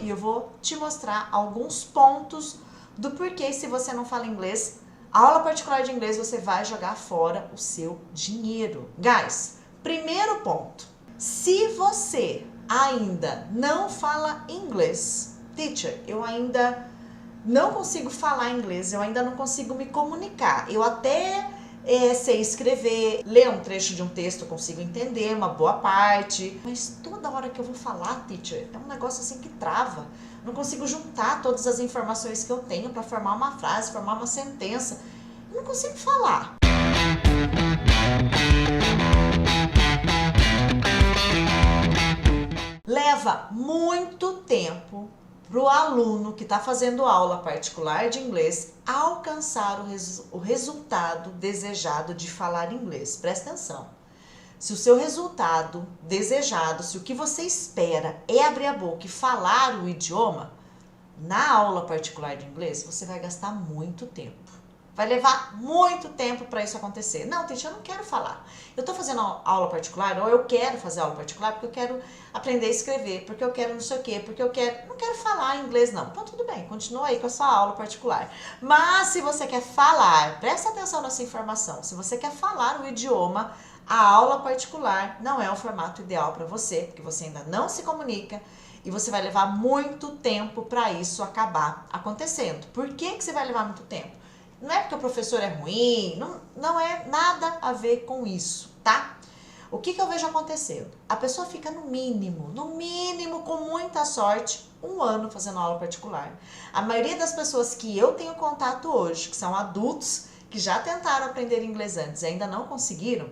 e eu vou te mostrar alguns pontos do porquê, se você não fala inglês, a aula particular de inglês você vai jogar fora o seu dinheiro. Guys, primeiro ponto, se você ainda não fala inglês, teacher, eu ainda não consigo falar inglês, eu ainda não consigo me comunicar, eu até sei escrever, ler um trecho de um texto, eu consigo entender uma boa parte, mas toda hora que eu vou falar, teacher, é um negócio assim que trava. Não consigo juntar todas as informações que eu tenho para formar uma frase, formar uma sentença. Eu não consigo falar. Leva muito tempo para o aluno que está fazendo aula particular de inglês alcançar o resultado desejado de falar inglês. Presta atenção. Se o seu resultado desejado, se o que você espera é abrir a boca e falar o idioma, na aula particular de inglês, você vai gastar muito tempo. Vai levar muito tempo para isso acontecer. Não, teacher, eu não quero falar. Eu estou fazendo aula particular, ou eu quero fazer aula particular porque eu quero aprender a escrever, porque eu quero não sei o quê, porque eu quero... Não quero falar inglês, não. Então, tudo bem, continua aí com a sua aula particular. Mas, se você quer falar, presta atenção nessa informação, se você quer falar o idioma, a aula particular não é o formato ideal para você, porque você ainda não se comunica e você vai levar muito tempo para isso acabar acontecendo. Por que você vai levar muito tempo? Não é porque o professor é ruim, não é nada a ver com isso, tá? O que eu vejo acontecendo? A pessoa fica no mínimo, com muita sorte, 1 ano fazendo aula particular. A maioria das pessoas que eu tenho contato hoje, que são adultos, que já tentaram aprender inglês antes e ainda não conseguiram,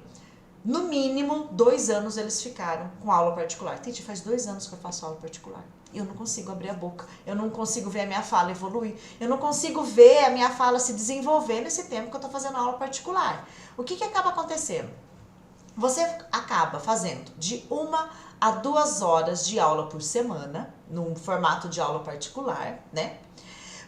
no mínimo 2 anos eles ficaram com aula particular. Titi, faz 2 anos que eu faço aula particular. Eu não consigo abrir a boca, eu não consigo ver a minha fala evoluir, eu não consigo ver a minha fala se desenvolver nesse tempo que eu tô fazendo aula particular. O que acaba acontecendo? Você acaba fazendo de 1 a 2 horas de aula por semana, num formato de aula particular, né?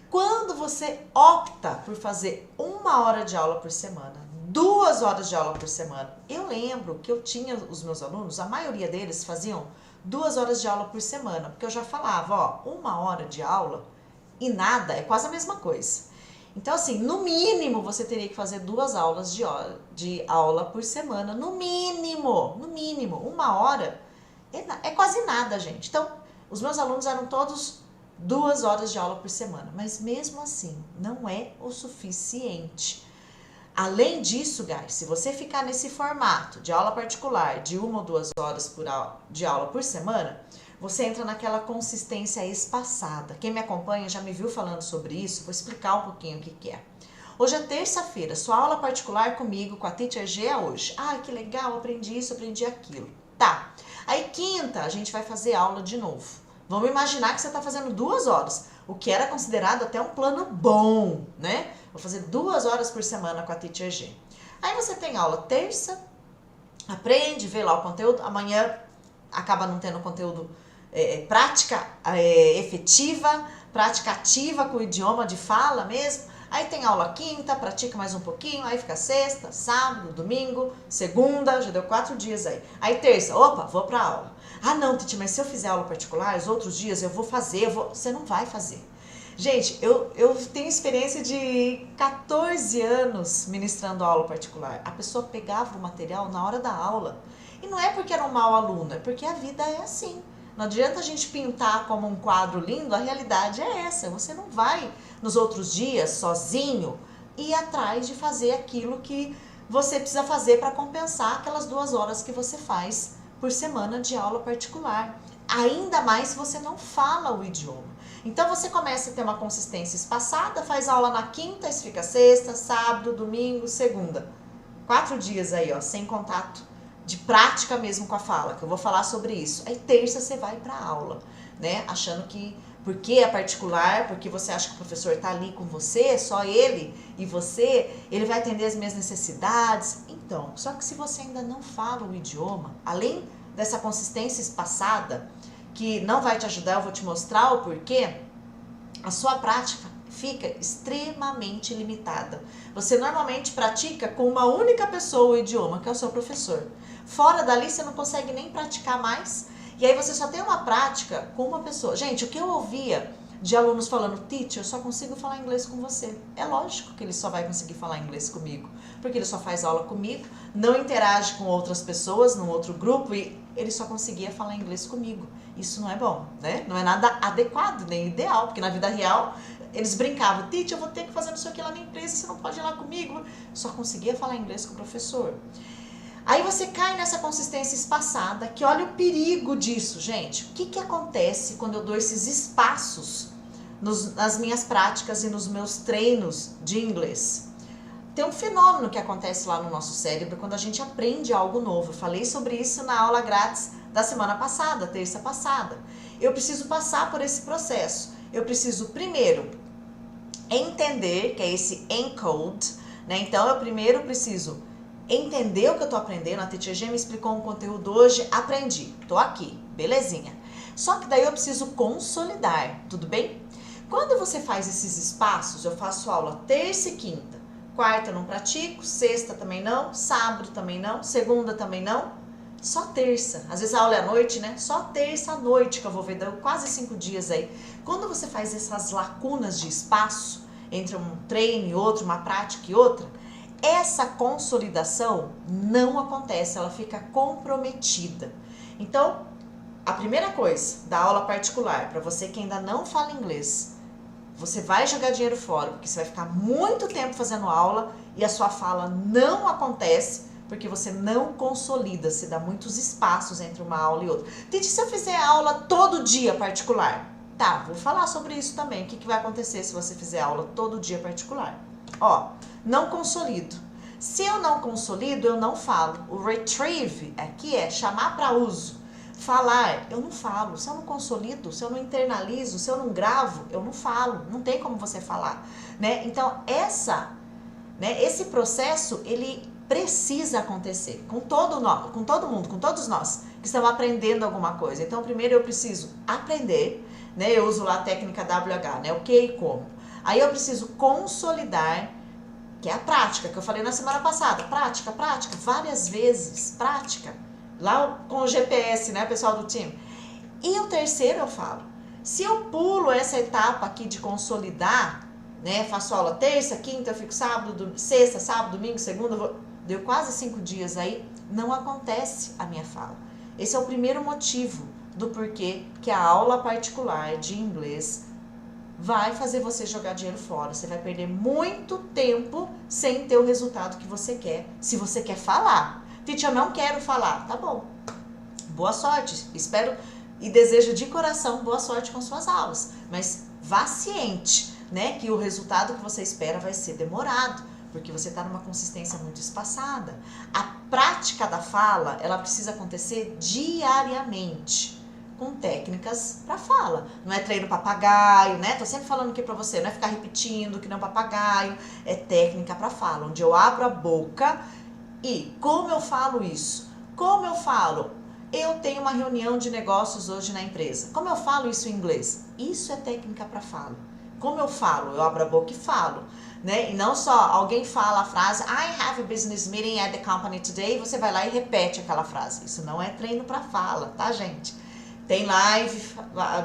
Quando você opta por fazer 1 hora de aula por semana, 2 horas de aula por semana, eu lembro que eu tinha os meus alunos, a maioria deles faziam 2 horas de aula por semana, porque eu já falava, ó, 1 hora de aula e nada é quase a mesma coisa. Então, assim, no mínimo você teria que fazer 2 aulas de aula por semana, no mínimo, 1 hora é quase nada, gente. Então, os meus alunos eram todos 2 horas de aula por semana, mas mesmo assim, não é o suficiente. Além disso, guys, se você ficar nesse formato de aula particular de 1 ou 2 horas de aula por semana, você entra naquela consistência espaçada. Quem me acompanha já me viu falando sobre isso, vou explicar um pouquinho o que é. Hoje é terça-feira, sua aula particular comigo, com a Teacher G é hoje. Ah, que legal, aprendi isso, aprendi aquilo. Tá, aí quinta a gente vai fazer aula de novo. Vamos imaginar que você está fazendo 2 horas, o que era considerado até um plano bom, né? Vou fazer 2 horas por semana com a Teacher G. Aí você tem aula terça, aprende, vê lá o conteúdo, amanhã acaba não tendo conteúdo prática efetiva, prática ativa com o idioma de fala mesmo. Aí tem aula quinta, pratica mais um pouquinho, aí fica sexta, sábado, domingo, segunda, já deu 4 dias aí. Aí terça, opa, vou pra aula. Ah não, Titi, mas se eu fizer aula particular, os outros dias eu vou fazer, você não vai fazer. Gente, eu tenho experiência de 14 anos ministrando aula particular. A pessoa pegava o material na hora da aula. E não é porque era um mau aluno, é porque a vida é assim. Não adianta a gente pintar como um quadro lindo, a realidade é essa. Você não vai, nos outros dias, sozinho, ir atrás de fazer aquilo que você precisa fazer para compensar aquelas 2 horas que você faz por semana de aula particular. Ainda mais se você não fala o idioma. Então você começa a ter uma consistência espaçada, faz aula na quinta, isso fica sexta, sábado, domingo, segunda. 4 dias aí, ó, sem contato de prática mesmo com a fala, que eu vou falar sobre isso. Aí terça você vai pra aula, né? Achando que porque é particular, porque você acha que o professor tá ali com você, só ele e você, ele vai atender as minhas necessidades. Então, só que se você ainda não fala o idioma, além dessa consistência espaçada, que não vai te ajudar, eu vou te mostrar o porquê, a sua prática fica extremamente limitada. Você normalmente pratica com uma única pessoa o idioma, que é o seu professor. Fora dali, você não consegue nem praticar mais E aí você só tem uma prática com uma pessoa. Gente, o que eu ouvia de alunos falando, teacher, eu só consigo falar inglês com você. É lógico que ele só vai conseguir falar inglês comigo, porque ele só faz aula comigo, não interage com outras pessoas, num outro grupo, e ele só conseguia falar inglês comigo. Isso não é bom, né? Não é nada adequado, nem ideal, porque na vida real eles brincavam, teacher, eu vou ter que fazer isso aqui lá na empresa, você não pode ir lá comigo. Só conseguia falar inglês com o professor. Aí você cai nessa consistência espaçada, que olha o perigo disso, gente. O que acontece quando eu dou esses espaços nas minhas práticas e nos meus treinos de inglês? Tem um fenômeno que acontece lá no nosso cérebro quando a gente aprende algo novo. Eu falei sobre isso na aula grátis da semana passada, terça passada. Eu preciso passar por esse processo. Eu preciso primeiro entender, que é esse encode, né? Então eu primeiro preciso entender o que eu tô aprendendo. A Teacher G me explicou um conteúdo hoje, aprendi, tô aqui, belezinha. Só que daí eu preciso consolidar, tudo bem? Quando você faz esses espaços, eu faço aula terça e quinta, quarta eu não pratico, sexta também não, sábado também não, segunda também não, só terça. Às vezes a aula é à noite, né? Só terça à noite que eu vou ver, deu quase 5 dias aí. Quando você faz essas lacunas de espaço entre um treino e outro, uma prática e outra, essa consolidação não acontece, ela fica comprometida. Então, a primeira coisa da aula particular, para você que ainda não fala inglês, você vai jogar dinheiro fora, porque você vai ficar muito tempo fazendo aula e a sua fala não acontece, porque você não consolida, se dá muitos espaços entre uma aula e outra. Titi, se eu fizer aula todo dia particular? Tá, vou falar sobre isso também. O que vai acontecer se você fizer aula todo dia particular? Ó, não consolido. Se eu não consolido, eu não falo. O retrieve aqui é chamar para uso. Falar, eu não falo. Se eu não consolido, se eu não internalizo, se eu não gravo, eu não falo. Não tem como você falar, né? Então, esse processo, ele precisa acontecer com todo mundo, com todos nós que estamos aprendendo alguma coisa. Então, primeiro eu preciso aprender, né? Eu uso lá a técnica WH, né? O que e como. Aí eu preciso consolidar, que é a prática, que eu falei na semana passada. Prática, várias vezes, prática. Lá com o GPS, né, pessoal do time. E o terceiro eu falo, se eu pulo essa etapa aqui de consolidar, né, faço aula terça, quinta, eu fico sexta, sábado, domingo, segunda, deu quase 5 dias aí, não acontece a minha fala. Esse é o primeiro motivo do porquê que a aula particular de inglês vai fazer você jogar dinheiro fora. Você vai perder muito tempo sem ter o resultado que você quer. Se você quer falar, Teacher, eu não quero falar, tá bom. Boa sorte, espero e desejo de coração boa sorte com suas aulas. Mas vá ciente, né, que o resultado que você espera vai ser demorado, porque você está numa consistência muito espaçada. A prática da fala, ela precisa acontecer diariamente, com técnicas para fala. Não é treino papagaio, né? Tô sempre falando aqui para você, não é ficar repetindo que não é papagaio, é técnica para fala, onde eu abro a boca e como eu falo isso? Como eu falo? Eu tenho uma reunião de negócios hoje na empresa. Como eu falo isso em inglês? Isso é técnica para fala. Como eu falo? Eu abro a boca e falo, né? E não só alguém fala a frase I have a business meeting at the company today, e você vai lá e repete aquela frase. Isso não é treino para fala, tá, gente? Tem live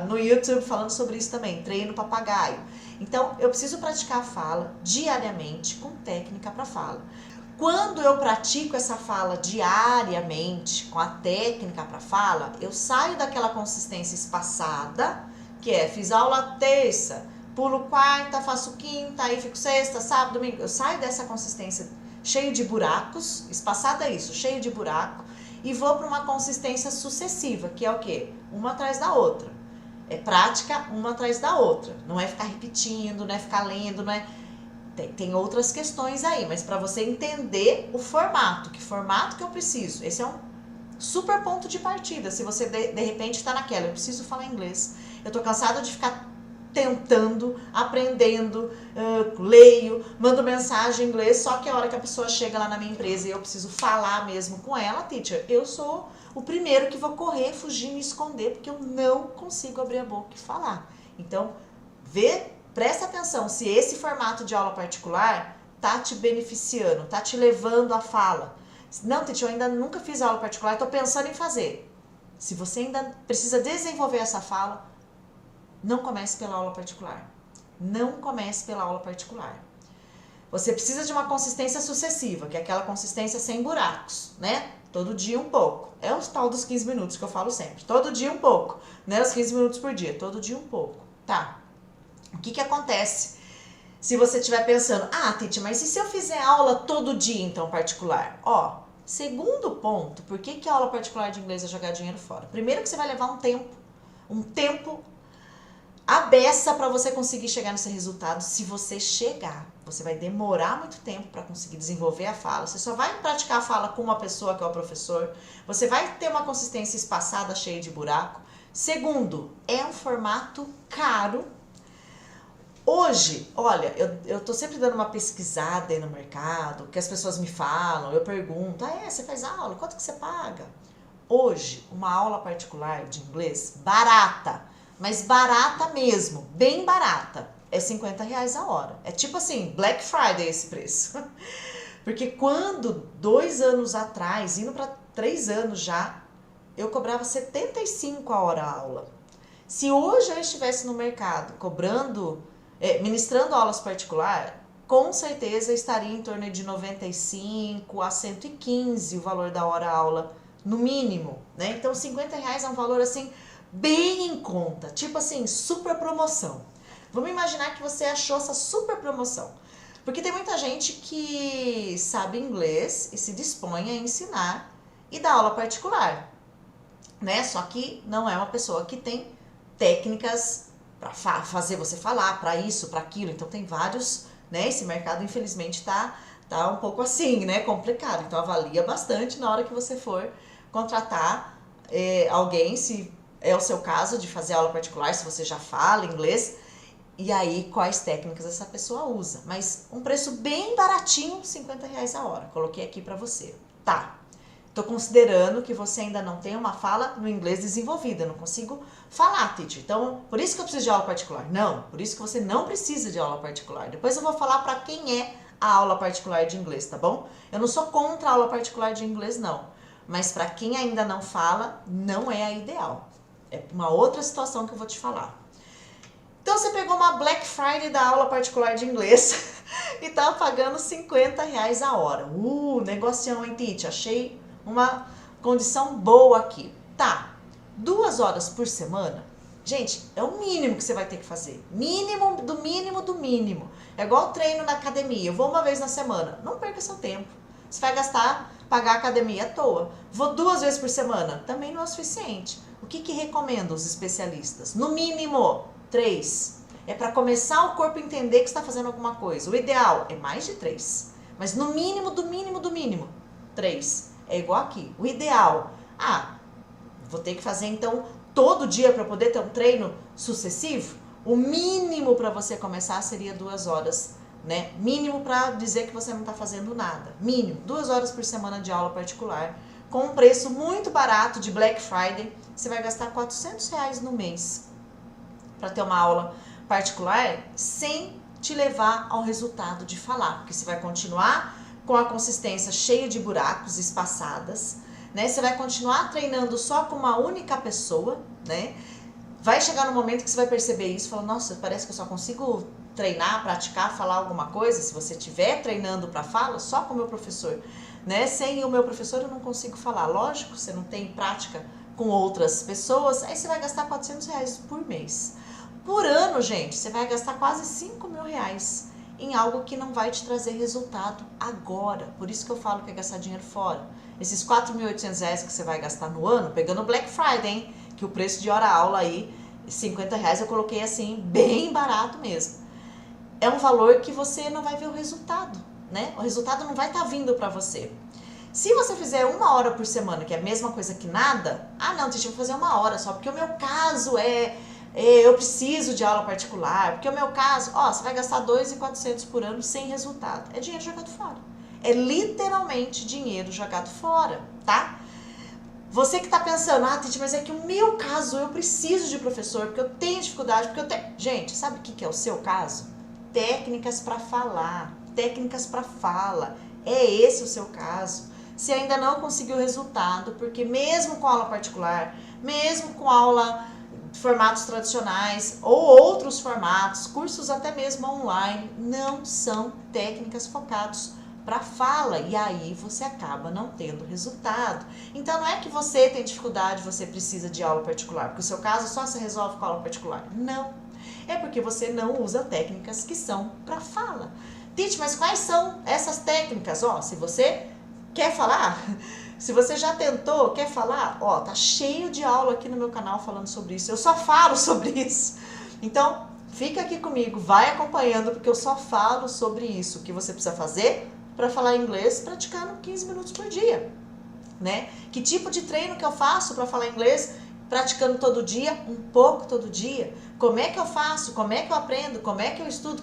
no YouTube falando sobre isso também, treino papagaio. Então, eu preciso praticar a fala diariamente com técnica para fala. Quando eu pratico essa fala diariamente com a técnica para fala, eu saio daquela consistência espaçada, que é fiz aula terça, pulo quarta, faço quinta, aí fico sexta, sábado, domingo. Eu saio dessa consistência cheio de buracos, espaçada é isso, cheio de buraco, e vou para uma consistência sucessiva, que é o quê? Uma atrás da outra. É prática uma atrás da outra. Não é ficar repetindo, não é ficar lendo, não é... Tem outras questões aí, mas para você entender o formato, que formato que eu preciso. Esse é um super ponto de partida. Se você de repente está naquela, eu preciso falar inglês, eu tô cansada de ficar tentando, aprendendo, leio, mando mensagem em inglês, só que a hora que a pessoa chega lá na minha empresa e eu preciso falar mesmo com ela, teacher, eu sou o primeiro que vou correr, fugir, me esconder, porque eu não consigo abrir a boca e falar. Então, presta atenção se esse formato de aula particular tá te beneficiando, tá te levando à fala. Não, teacher, eu ainda nunca fiz aula particular, tô pensando em fazer. Se você ainda precisa desenvolver essa fala, não comece pela aula particular. Não comece pela aula particular. Você precisa de uma consistência sucessiva, que é aquela consistência sem buracos, né? Todo dia um pouco. É o tal dos 15 minutos que eu falo sempre. Todo dia um pouco, né? Os 15 minutos por dia, todo dia um pouco. Tá. O que acontece se você estiver pensando, Titi, mas e se eu fizer aula todo dia, então, particular? Ó, segundo ponto, por que a aula particular de inglês é jogar dinheiro fora? Primeiro que você vai levar um tempo a beça para você conseguir chegar nesse resultado. Se você chegar, você vai demorar muito tempo para conseguir desenvolver a fala. Você só vai praticar a fala com uma pessoa que é o professor. Você vai ter uma consistência espaçada, cheia de buraco. Segundo, é um formato caro. Hoje, olha, eu tô sempre dando uma pesquisada aí no mercado, que as pessoas me falam, eu pergunto, você faz aula? Quanto que você paga? Hoje, uma aula particular de inglês, barata, mas barata mesmo, bem barata, é R$50 a hora. É tipo assim, Black Friday esse preço. Porque quando 2 anos atrás, indo para 3 anos já, eu cobrava R$75 a hora a aula. Se hoje eu estivesse no mercado ministrando aulas particulares, com certeza estaria em torno de 95 a 115 o valor da hora aula, no mínimo, né? Então R$50 é um valor assim bem em conta, tipo assim, super promoção. Vamos imaginar que você achou essa super promoção. Porque tem muita gente que sabe inglês e se dispõe a ensinar e dar aula particular, né? Só que não é uma pessoa que tem técnicas para fazer você falar, para isso, para aquilo. Então tem vários, né? Esse mercado infelizmente tá um pouco assim, né? Complicado. Então avalia bastante na hora que você for contratar alguém, se é o seu caso de fazer aula particular, se você já fala inglês, e aí quais técnicas essa pessoa usa. Mas um preço bem baratinho, R$50 a hora. Coloquei aqui para você. Tá. Tô considerando que você ainda não tem uma fala no inglês desenvolvida. Eu não consigo falar, Titi. Então, por isso que eu preciso de aula particular. Não, por isso que você não precisa de aula particular. Depois eu vou falar para quem é a aula particular de inglês, tá bom? Eu não sou contra a aula particular de inglês, não. Mas para quem ainda não fala, não é a ideal. É uma outra situação que eu vou te falar. Então você pegou uma Black Friday da aula particular de inglês e tá pagando R$50 a hora. Negocião, hein, Titi? Achei uma condição boa aqui. Tá, 2 horas por semana, gente, é o mínimo que você vai ter que fazer. Mínimo do mínimo do mínimo. É igual treino na academia. Eu vou uma vez na semana. Não perca seu tempo. Você vai pagar a academia à toa. Vou 2 vezes por semana. Também não é o suficiente. O que recomendam os especialistas? No mínimo 3. É para começar o corpo a entender que está fazendo alguma coisa. O ideal é mais de 3. Mas no mínimo do mínimo do mínimo 3. É igual aqui. O ideal, vou ter que fazer então todo dia para poder ter um treino sucessivo? O mínimo para você começar seria 2 horas, né? Mínimo para dizer que você não está fazendo nada. Mínimo, 2 horas por semana de aula particular, com um preço muito barato de Black Friday. Você vai gastar R$400 no mês para ter uma aula particular sem te levar ao resultado de falar, porque você vai continuar com a consistência cheia de buracos, espaçadas, né? Você vai continuar treinando só com uma única pessoa, né? Vai chegar no momento que você vai perceber isso, falar, nossa, parece que eu só consigo treinar, praticar, falar alguma coisa. Se você estiver treinando para fala, só com o meu professor, né? Sem o meu professor eu não consigo falar. Lógico, você não tem prática com outras pessoas, aí você vai gastar R$400 por mês. Por ano, gente, você vai gastar quase R$5.000 em algo que não vai te trazer resultado agora. Por isso que eu falo que é gastar dinheiro fora. Esses R$4.800 que você vai gastar no ano, pegando Black Friday, hein? Que o preço de hora-aula aí, R$50, eu coloquei assim, bem barato mesmo. É um valor que você não vai ver o resultado, né? O resultado não vai estar vindo para você. Se você fizer 1 hora por semana, que é a mesma coisa que nada, não, Titi, eu vou fazer 1 hora só, porque o meu caso eu preciso de aula particular, porque o meu caso, você vai gastar R$2.400 por ano sem resultado. É dinheiro jogado fora. É literalmente dinheiro jogado fora, tá? Você que tá pensando, Titi, mas é que o meu caso, eu preciso de professor, porque eu tenho dificuldade, porque eu tenho... Gente, sabe o que é o seu caso? Técnicas para falar, técnicas para fala. É esse o seu caso. se ainda não conseguiu resultado, porque mesmo com aula particular, mesmo com aula formatos tradicionais ou outros formatos, cursos até mesmo online, não são técnicas focadas para fala, e aí você acaba não tendo resultado. Então não é que você tem dificuldade, você precisa de aula particular, porque o seu caso só se resolve com aula particular. Não. É porque você não usa técnicas que são para fala. Tite, mas quais são essas técnicas? Ó, se você quer falar, se você já tentou, quer falar, ó, tá cheio de aula aqui no meu canal falando sobre isso. Eu só falo sobre isso. Então, fica aqui comigo, vai acompanhando, porque eu só falo sobre isso, o que você precisa fazer para falar inglês praticando 15 minutos por dia, né? Que tipo de treino que eu faço para falar inglês praticando todo dia, um pouco todo dia? Como é que eu faço? Como é que eu aprendo? Como é que eu estudo?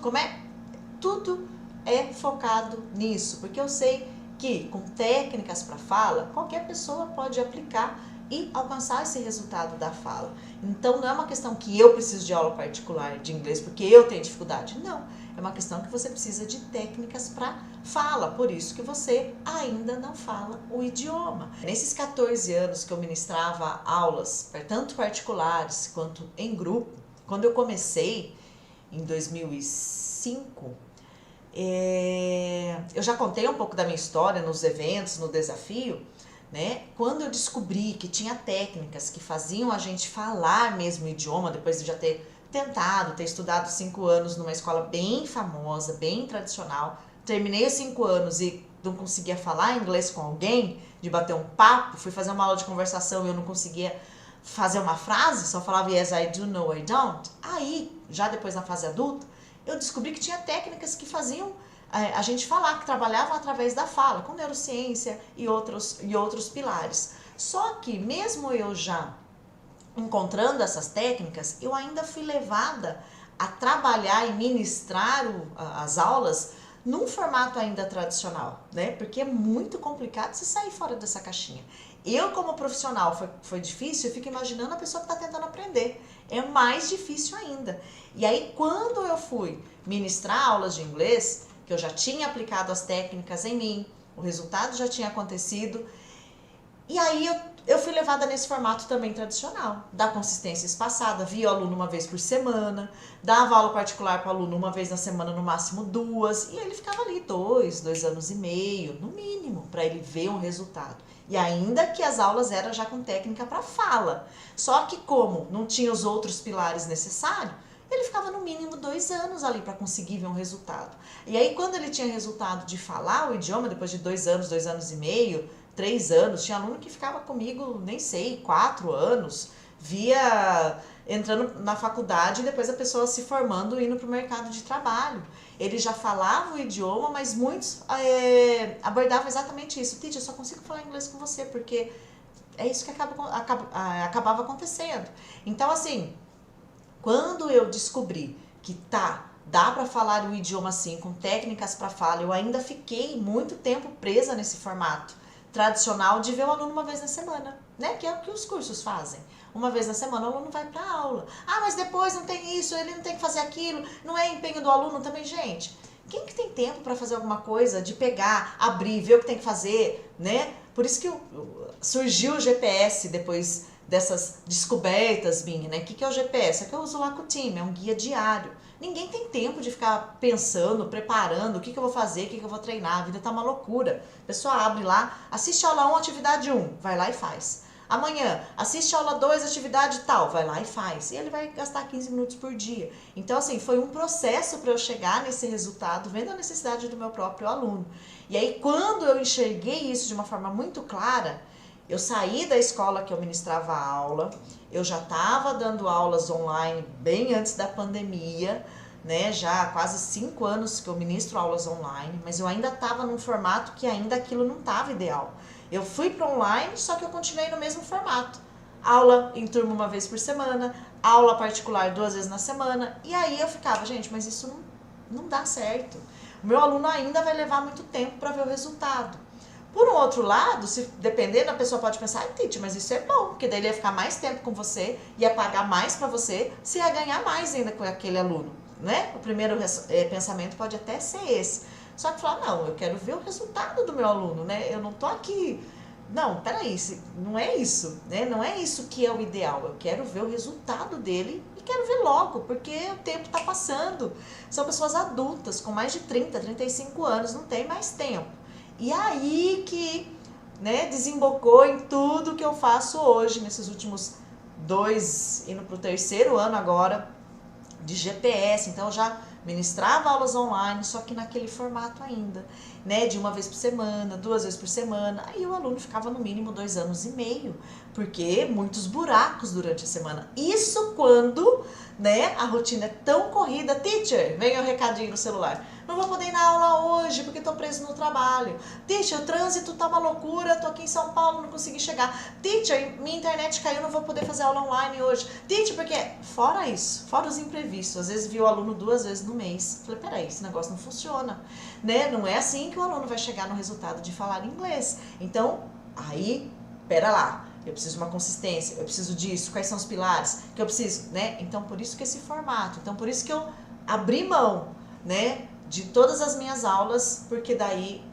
Tudo é focado nisso, porque eu sei que com técnicas para fala, qualquer pessoa pode aplicar e alcançar esse resultado da fala. Então não é uma questão que eu preciso de aula particular de inglês porque eu tenho dificuldade. Não, é uma questão que você precisa de técnicas para fala, por isso que você ainda não fala o idioma. Nesses 14 anos que eu ministrava aulas, tanto particulares quanto em grupo, quando eu comecei em 2005, eu já contei um pouco da minha história nos eventos, no desafio, né? Quando eu descobri que tinha técnicas que faziam a gente falar mesmo o idioma, depois de já ter tentado, ter estudado 5 anos numa escola bem famosa, bem tradicional, terminei os 5 anos e não conseguia falar inglês com alguém, de bater um papo, fui fazer uma aula de conversação e eu não conseguia fazer uma frase, só falava yes, I do, no, I don't. Aí, já depois na fase adulta, eu descobri que tinha técnicas que faziam a gente falar, que trabalhavam através da fala, com neurociência e outros pilares. Só que mesmo eu já encontrando essas técnicas, eu ainda fui levada a trabalhar e ministrar as aulas num formato ainda tradicional, né? Porque é muito complicado se sair fora dessa caixinha. Eu, como profissional, foi difícil, eu fico imaginando a pessoa que está tentando aprender. É mais difícil ainda. E aí, quando eu fui ministrar aulas de inglês, que eu já tinha aplicado as técnicas em mim, o resultado já tinha acontecido, e aí eu fui levada nesse formato também tradicional, da consistência espaçada, via o aluno uma vez por semana, dava aula particular para o aluno uma vez na semana, no máximo 2, e ele ficava ali 2 anos e meio, no mínimo, para ele ver um resultado. E ainda que as aulas eram já com técnica para fala, só que como não tinha os outros pilares necessários, ele ficava no mínimo 2 anos ali para conseguir ver um resultado. E aí quando ele tinha resultado de falar o idioma, depois de 2 anos e meio, 3 anos, tinha aluno que ficava comigo, nem sei, 4 anos, entrando na faculdade e depois a pessoa se formando e indo para o mercado de trabalho. Ele já falava o idioma, mas muitos abordavam exatamente isso. Titi, eu só consigo falar inglês com você, porque é isso que acabava acontecendo. Então, assim, quando eu descobri que dá para falar o idioma assim, com técnicas para fala, eu ainda fiquei muito tempo presa nesse formato tradicional de ver o aluno uma vez na semana, né? Que é o que os cursos fazem. Uma vez na semana o aluno vai para a aula. Ah, mas depois não tem isso, ele não tem que fazer aquilo, não é empenho do aluno também, gente. Quem que tem tempo para fazer alguma coisa, de pegar, abrir, ver o que tem que fazer, né? Por isso que surgiu o GPS depois dessas descobertas minhas, né? O que é o GPS? É que eu uso lá com o time, é um guia diário. Ninguém tem tempo de ficar pensando, preparando, o que eu vou fazer, o que eu vou treinar, a vida tá uma loucura. A pessoa abre lá, assiste a aula 1, atividade 1, vai lá e faz. Amanhã, assiste a aula 2, atividade tal, vai lá e faz. E ele vai gastar 15 minutos por dia. Então, assim, foi um processo para eu chegar nesse resultado, vendo a necessidade do meu próprio aluno. E aí, quando eu enxerguei isso de uma forma muito clara, eu saí da escola que eu ministrava a aula, eu já estava dando aulas online bem antes da pandemia, né? Já há quase 5 anos que eu ministro aulas online, mas eu ainda estava num formato que ainda aquilo não estava ideal. Eu fui para online, só que eu continuei no mesmo formato. Aula em turma uma vez por semana, aula particular 2 vezes na semana, e aí eu ficava, gente, mas isso não dá certo. O meu aluno ainda vai levar muito tempo para ver o resultado. Por um outro lado, se dependendo, a pessoa pode pensar, Titi, mas isso é bom, porque daí ele ia ficar mais tempo com você, ia pagar mais para você, ia ganhar mais ainda com aquele aluno, né? O primeiro pensamento pode até ser esse. Só que falar, não, eu quero ver o resultado do meu aluno, né? Eu não tô aqui... Não, peraí, não é isso, né? Não é isso que é o ideal. Eu quero ver o resultado dele e quero ver logo, porque o tempo está passando. São pessoas adultas, com mais de 30, 35 anos, não tem mais tempo. E aí que, né, desembocou em tudo que eu faço hoje, nesses últimos 2, indo para o 3º ano agora, de GPS. Então eu já ministrava aulas online, só que naquele formato ainda, né, de 1 vez por semana, 2 vezes por semana. Aí o aluno ficava no mínimo 2 anos e meio, porque muitos buracos durante a semana. Isso quando, né, a rotina é tão corrida. Teacher, vem o recadinho no celular. Não vou poder ir na aula hoje porque estou preso no trabalho. Teacher, o trânsito tá uma loucura, tô aqui em São Paulo, não consegui chegar. Teacher, minha internet caiu, não vou poder fazer aula online hoje. Teacher, porque... Fora isso, fora os imprevistos. Às vezes vi o aluno 2 vezes no mês. Falei, peraí, esse negócio não funciona, né? Não é assim que o aluno vai chegar no resultado de falar inglês. Então, aí, pera lá. Eu preciso de uma consistência, eu preciso disso, quais são os pilares que eu preciso, né? Então, por isso que esse formato, então por isso que eu abri mão, né, de todas as minhas aulas, porque daí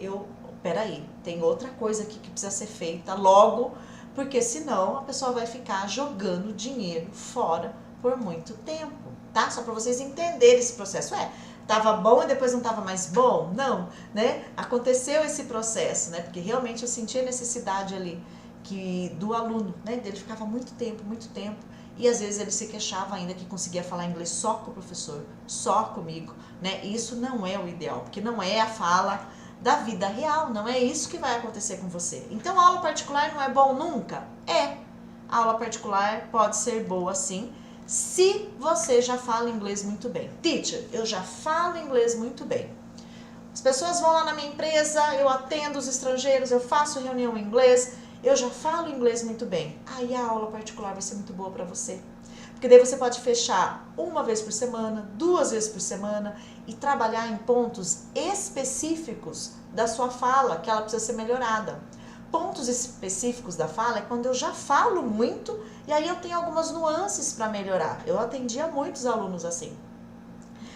peraí, tem outra coisa aqui que precisa ser feita logo, porque senão a pessoa vai ficar jogando dinheiro fora por muito tempo, tá? Só para vocês entenderem esse processo. Tava bom e depois não tava mais bom? Não, né? Aconteceu esse processo, né? Porque realmente eu senti a necessidade ali do aluno, né? Ele ficava muito tempo, e às vezes ele se queixava ainda que conseguia falar inglês só com o professor, só comigo, né? E isso não é o ideal, porque não é a fala da vida real, não é isso que vai acontecer com você. Então a aula particular não é bom nunca? A aula particular pode ser boa sim, se você já fala inglês muito bem. Teacher, eu já falo inglês muito bem. As pessoas vão lá na minha empresa, eu atendo os estrangeiros, eu faço reunião em inglês, eu já falo inglês muito bem. Aí a aula particular vai ser muito boa para você. Porque daí você pode fechar 1 vez por semana, 2 vezes por semana e trabalhar em pontos específicos da sua fala, que ela precisa ser melhorada. Pontos específicos da fala é quando eu já falo muito e aí eu tenho algumas nuances para melhorar. Eu atendia muitos alunos assim.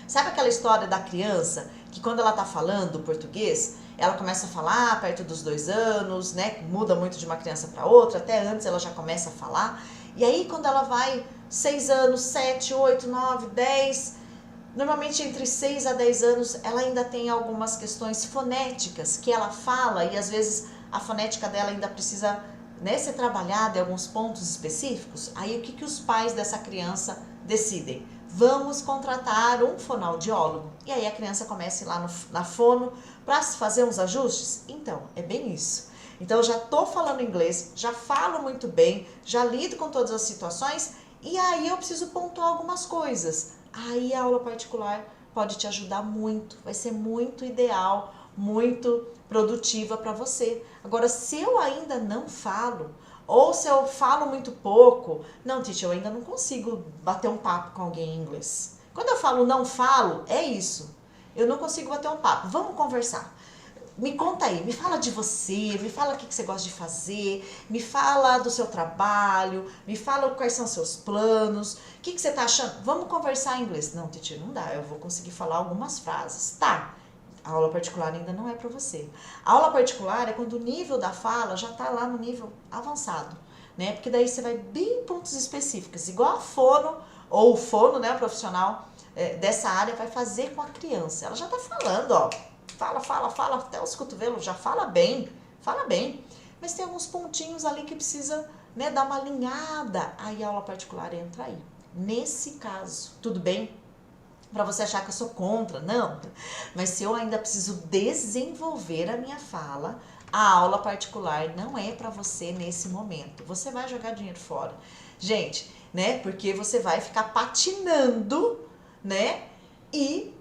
Sabe aquela história da criança que quando ela tá falando português, ela começa a falar perto dos 2 anos, né? Muda muito de uma criança para outra, até antes ela já começa a falar. E aí quando ela vai 6 anos, 7, 8, 9, 10, normalmente entre 6 a 10 anos, ela ainda tem algumas questões fonéticas que ela fala e às vezes a fonética dela ainda precisa, né, ser trabalhada em alguns pontos específicos. Aí o que os pais dessa criança decidem? Vamos contratar um fonoaudiólogo. E aí a criança começa a ir lá na fono para fazer uns ajustes. Então, é bem isso. Então eu já tô falando inglês, já falo muito bem, já lido com todas as situações e aí eu preciso pontuar algumas coisas. Aí a aula particular pode te ajudar muito, vai ser muito ideal, muito produtiva para você. Agora, se eu ainda não falo, ou se eu falo muito pouco, não, teacher, eu ainda não consigo bater um papo com alguém em inglês. Quando eu falo não falo, é isso. Eu não consigo bater um papo. Vamos conversar. Me conta aí, me fala de você, me fala o que você gosta de fazer, me fala do seu trabalho, me fala quais são os seus planos, o que você tá achando? Vamos conversar em inglês. Não, teacher, não dá, eu vou conseguir falar algumas frases. Tá, a aula particular ainda não é para você. A aula particular é quando o nível da fala já tá lá no nível avançado, né? Porque daí você vai bem em pontos específicos, igual a fono, ou o fono, né, o profissional dessa área vai fazer com a criança. Ela já tá falando, ó. Fala, até os cotovelos, já fala bem, mas tem alguns pontinhos ali que precisa, né, dar uma alinhada, aí a aula particular entra aí. Nesse caso, tudo bem? Para você achar que eu sou contra, não, mas se eu ainda preciso desenvolver a minha fala, a aula particular não é para você nesse momento, você vai jogar dinheiro fora. Gente, né, porque você vai ficar patinando, né, e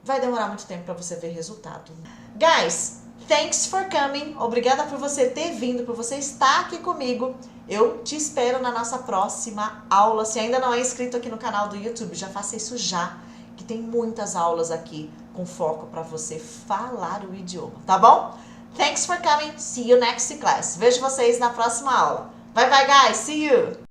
vai demorar muito tempo para você ver resultado. Guys, thanks for coming. Obrigada por você ter vindo, por você estar aqui comigo. Eu te espero na nossa próxima aula. Se ainda não é inscrito aqui no canal do YouTube, já faça isso já, que tem muitas aulas aqui com foco para você falar o idioma, tá bom? Thanks for coming. See you next class. Vejo vocês na próxima aula. Bye bye, guys. See you.